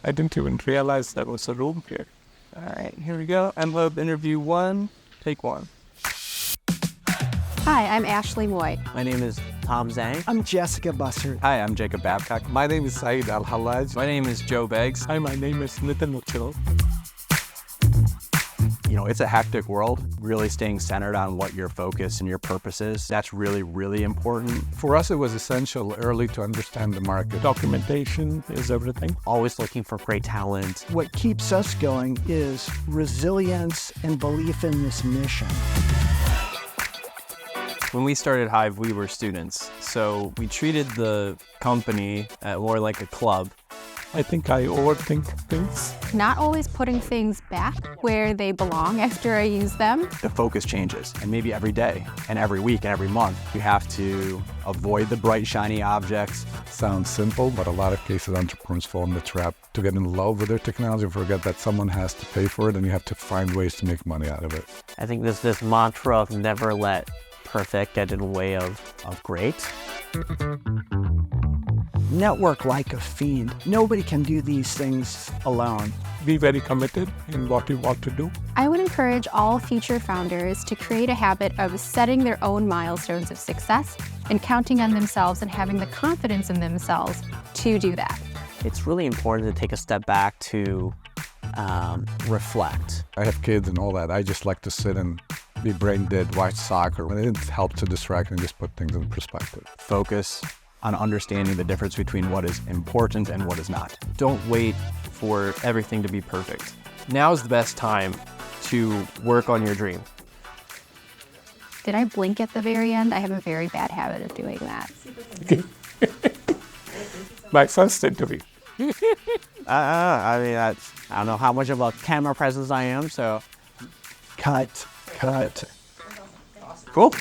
I didn't even realize there was a room here. All right, here we go. mHUB interview 1, take 1. Hi, I'm Ashley Moy. My name is Tom Zhang. I'm Jessica Bussard. Hi, I'm Jacob Babcock. My name is Saeed Al-Hallaj. My name is Joe Beggs. Hi, my name is NETEnergy. You know, it's a hectic world. Really staying centered on what your focus and your purpose is, that's really, really important. For us, it was essential early to understand the market. Documentation is everything. Always looking for great talent. What keeps us going is resilience and belief in this mission. When we started Hive, we were students. So we treated the company more like a club. I think I overthink things. Not always putting things back where they belong after I use them. The focus changes, and maybe every day, and every week, and every month, you have to avoid the bright, shiny objects. Sounds simple, but a lot of cases entrepreneurs fall in the trap to get in love with their technology and forget that someone has to pay for it, and you have to find ways to make money out of it. I think there's this mantra of never let perfect get in the way of great. Network like a fiend. Nobody can do these things alone. Be very committed in what you want to do. I would encourage all future founders to create a habit of setting their own milestones of success and counting on themselves and having the confidence in themselves to do that. It's really important to take a step back to reflect. I have kids and all that. I just like to sit and be brain dead, watch soccer. And it helps to distract and just put things in perspective. Focus on understanding the difference between what is important and what is not. Don't wait for everything to be perfect. Now is the best time to work on your dream. Did I blink at the very end? I have a very bad habit of doing that. My first interview. I mean, I don't know how much of a camera presence I am, so. Cut. Cool.